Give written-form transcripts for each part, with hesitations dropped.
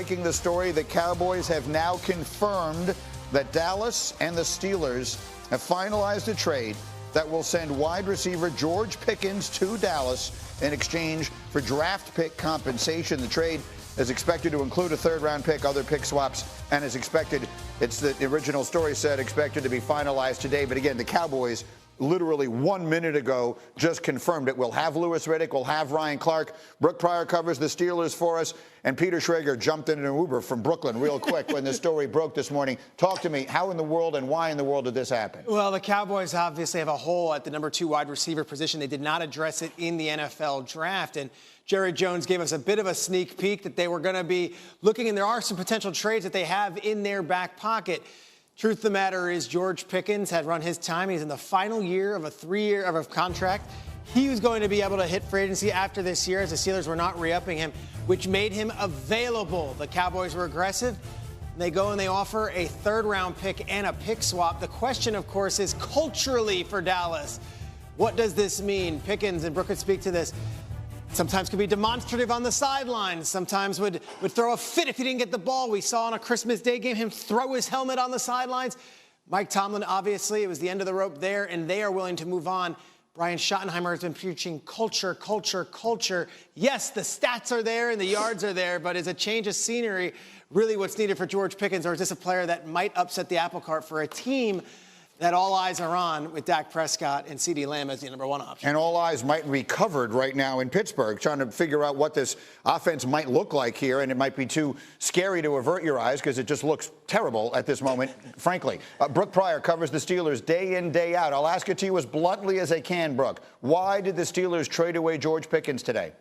Breaking the story, the Cowboys have now confirmed that Dallas and the Steelers have finalized a trade that will send wide receiver George Pickens to Dallas in exchange for draft pick compensation. The trade is expected to include a third-round pick, other pick swaps, and is expected, it's the original story said, expected to be finalized today. But again, the Cowboys literally 1 minute ago just confirmed it. We'll have Louis Riddick, we'll have Ryan Clark. Brooke Pryor covers the Steelers for us, and Peter Schrager jumped in an Uber from Brooklyn real quick when the story broke this morning. Talk to me, how in the world and why in the world did this happen? Well, the Cowboys obviously have a hole at the number 2 wide receiver position. They did not address it in the NFL draft, and Jerry Jones gave us a bit of a sneak peek that they were going to be looking, and there are some potential trades that they have in their back pocket. Truth of the matter is George Pickens had run his time. He's in the final year of a 3-year of a contract. He was going to be able to hit free agency after this year as the Steelers were not re-upping him, which made him available. The Cowboys were aggressive. They go and they offer a third-round pick and a pick swap. The question, of course, is culturally for Dallas. What does this mean? Pickens, and Brooke could speak to this, sometimes could be demonstrative on the sidelines. Sometimes would throw a fit if he didn't get the ball. We saw on a Christmas Day game him throw his helmet on the sidelines. Mike Tomlin, obviously, it was the end of the rope there, and they are willing to move on. Brian Schottenheimer has been preaching culture, culture, culture. Yes, the stats are there and the yards are there, but is a change of scenery really what's needed for George Pickens, or is this a player that might upset the apple cart for a team that all eyes are on with Dak Prescott and CeeDee Lamb as the number 1 option? And all eyes might be covered right now in Pittsburgh, trying to figure out what this offense might look like here, and it might be too scary to avert your eyes because it just looks terrible at this moment, frankly. Brooke Pryor covers the Steelers day in, day out. I'll ask it to you as bluntly as I can, Brooke. Why did the Steelers trade away George Pickens today?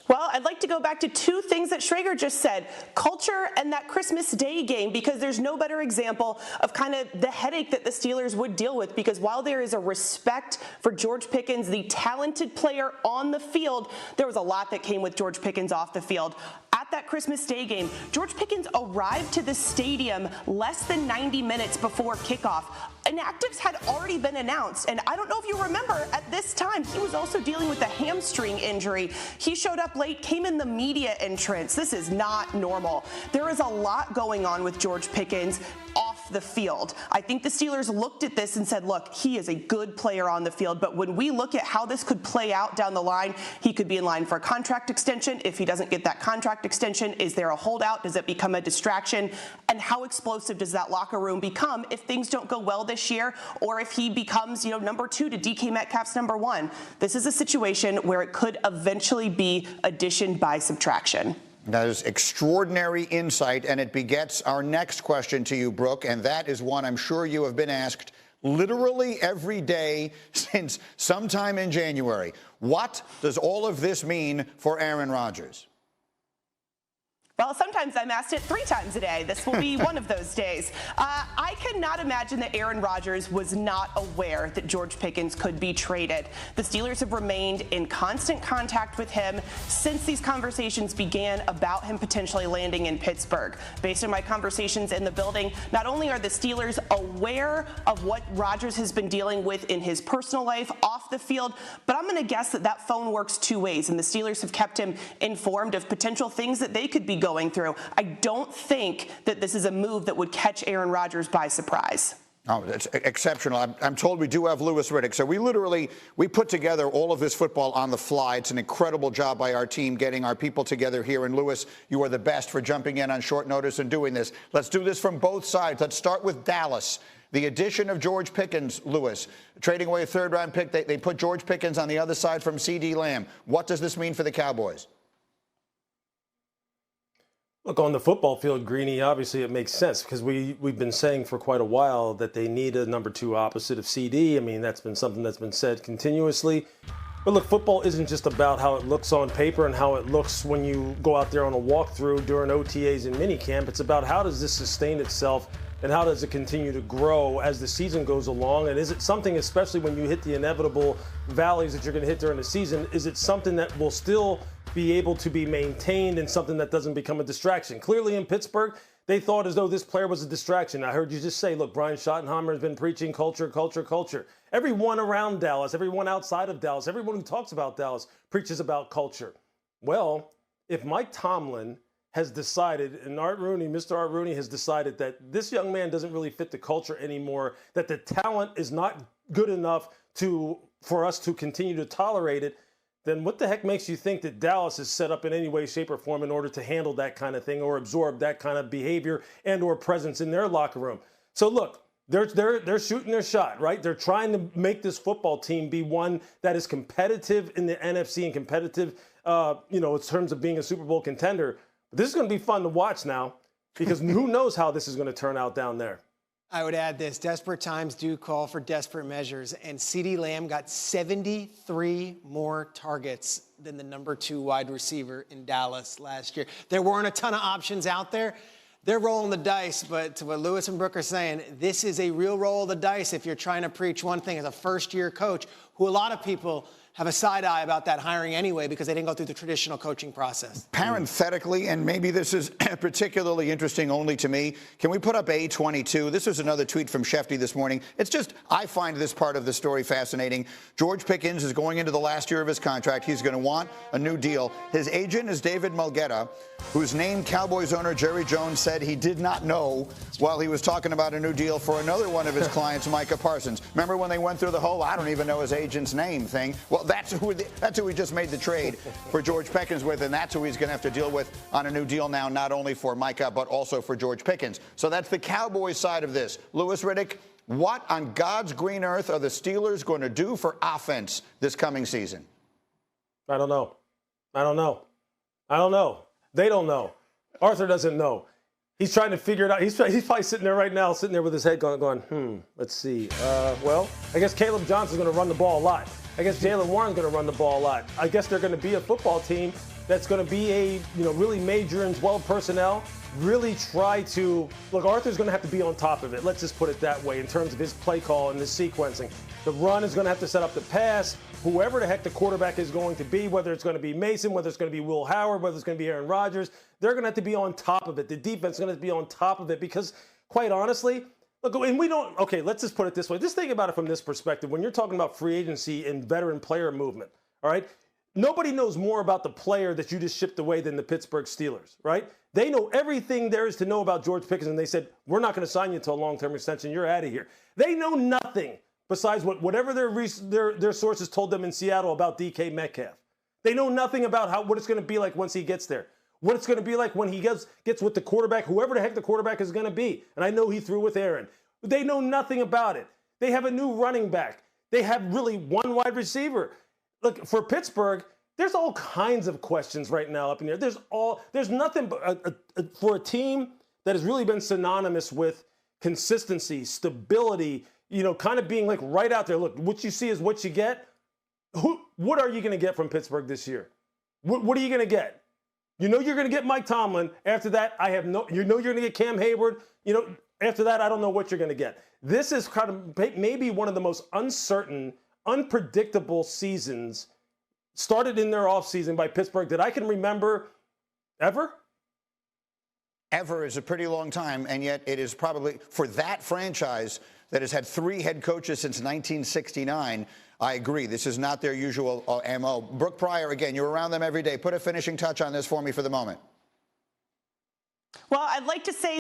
Well, I'd like to go back to 2 things that Schrager just said, culture and that Christmas Day game, because there's no better example of kind of the headache that the Steelers would deal with, because while there is a respect for George Pickens, the talented player on the field, there was a lot that came with George Pickens off the field. At that Christmas Day game, George Pickens arrived to the stadium less than 90 minutes before kickoff. Inactives had already been announced, and I don't know if you remember, at this time, he was also dealing with a hamstring injury. He showed up late, came in the media entrance. This is not normal. There is a lot going on with George Pickens off the field. I think the Steelers looked at this and said, look, he is a good player on the field, but when we look at how this could play out down the line, he could be in line for a contract extension. If he doesn't get that contract extension, is there a holdout? Does it become a distraction? And how explosive does that locker room become if things don't go well this year, or if he becomes, number 2 to DK Metcalf's number 1? This is a situation where it could eventually be addition by subtraction. That is extraordinary insight, and it begets our next question to you, Brooke, and that is one I'm sure you have been asked literally every day since sometime in January. What does all of this mean for Aaron Rodgers? Well, sometimes I'm asked it 3 times a day. This will be one of those days. I cannot imagine that Aaron Rodgers was not aware that George Pickens could be traded. The Steelers have remained in constant contact with him since these conversations began about him potentially landing in Pittsburgh. Based on my conversations in the building, not only are the Steelers aware of what Rodgers has been dealing with in his personal life off the field, but I'm going to guess that that phone works 2 ways, and the Steelers have kept him informed of potential things that they could be going through. I don't think that this is a move that would catch Aaron Rodgers by surprise. Oh, that's exceptional. I'm told we do have Louis Riddick. So we put together all of this football on the fly. It's an incredible job by our team getting our people together here. And Louis, you are the best for jumping in on short notice and doing this. Let's do this from both sides. Let's start with Dallas. The addition of George Pickens, Louis, trading away a third-round pick. They put George Pickens on the other side from CeeDee Lamb. What does this mean for the Cowboys? Look, on the football field, Greeny, obviously it makes sense because we've been saying for quite a while that they need a number 2 opposite of CD. I mean, that's been something that's been said continuously. But look, football isn't just about how it looks on paper and how it looks when you go out there on a walkthrough during OTAs and minicamp. It's about how does this sustain itself and how does it continue to grow as the season goes along? And is it something, especially when you hit the inevitable valleys that you're going to hit during the season, is it something that will still be able to be maintained and something that doesn't become a distraction? Clearly in Pittsburgh, they thought as though this player was a distraction. I heard you just say, look, Brian Schottenheimer has been preaching culture, culture, culture. Everyone around Dallas, everyone outside of Dallas, everyone who talks about Dallas preaches about culture. Well, if Mike Tomlin has decided, and Mr. Art Rooney has decided that this young man doesn't really fit the culture anymore, that the talent is not good enough for us to continue to tolerate it, then what the heck makes you think that Dallas is set up in any way, shape, or form in order to handle that kind of thing or absorb that kind of behavior and or presence in their locker room? So look, they're shooting their shot, right? They're trying to make this football team be one that is competitive in the NFC and competitive, in terms of being a Super Bowl contender. But this is going to be fun to watch now because who knows how this is going to turn out down there. I would add this. Desperate times do call for desperate measures, and CeeDee Lamb got 73 more targets than the number 2 wide receiver in Dallas last year. There weren't a ton of options out there. They're rolling the dice, but to what Lewis and Brooke are saying, this is a real roll of the dice if you're trying to preach one thing as a first-year coach, who a lot of people have a side eye about that hiring anyway because they didn't go through the traditional coaching process. Parenthetically, and maybe this is particularly interesting only to me, can we put up A22? This was another tweet from Shefty this morning. It's just, I find this part of the story fascinating. George Pickens is going into the last year of his contract. He's going to want a new deal. His agent is David Mulgeta, whose name Cowboys owner Jerry Jones said he did not know while he was talking about a new deal for another one of his clients, Micah Parsons. Remember when they went through the whole I don't even know his agent's name thing? Well, that's who he just made the trade for George Pickens with, and that's who he's going to have to deal with on a new deal now, not only for Micah, but also for George Pickens. So that's the Cowboys side of this. Louis Riddick, what on God's green earth are the Steelers going to do for offense this coming season? I don't know. They don't know. Arthur doesn't know. He's trying to figure it out. He's probably sitting there right now, sitting there with his head going, let's see. Well, I guess Caleb Johnson's going to run the ball a lot. I guess Jaylen Warren's going to run the ball a lot. I guess they're going to be a football team that's going to be really major in 12 personnel, really try to – look, Arthur's going to have to be on top of it. Let's just put it that way in terms of his play call and his sequencing. The run is going to have to set up the pass. Whoever the heck the quarterback is going to be, whether it's going to be Mason, whether it's going to be Will Howard, whether it's going to be Aaron Rodgers, they're going to have to be on top of it. The defense is going to have to be on top of it because, quite honestly – look, and we don't, okay, let's just put it this way. Just think about it from this perspective. When you're talking about free agency and veteran player movement, all right, nobody knows more about the player that you just shipped away than the Pittsburgh Steelers, right? They know everything there is to know about George Pickens, and they said, we're not going to sign you to a long-term extension. You're out of here. They know nothing besides whatever their sources told them in Seattle about DK Metcalf. They know nothing about what it's going to be like once he gets there. What it's going to be like when he gets with the quarterback, whoever the heck the quarterback is going to be. And I know he threw with Aaron. They know nothing about it. They have a new running back. They have really one wide receiver. Look, for Pittsburgh, there's all kinds of questions right now up in there. There's nothing but for a team that has really been synonymous with consistency, stability, kind of being like right out there. Look, what you see is what you get. What are you going to get from Pittsburgh this year? What are you going to get? You know you're going to get Mike Tomlin. After that, you're going to get Cam Hayward. After that, I don't know what you're going to get. This is kind of maybe one of the most uncertain, unpredictable seasons started in their offseason by Pittsburgh that I can remember ever. Ever is a pretty long time, and yet it is probably, for that franchise that has had 3 head coaches since 1969, I agree. This is not their usual MO. Brooke Pryor, again, you're around them every day. Put a finishing touch on this for me for the moment. Well, I'd like to say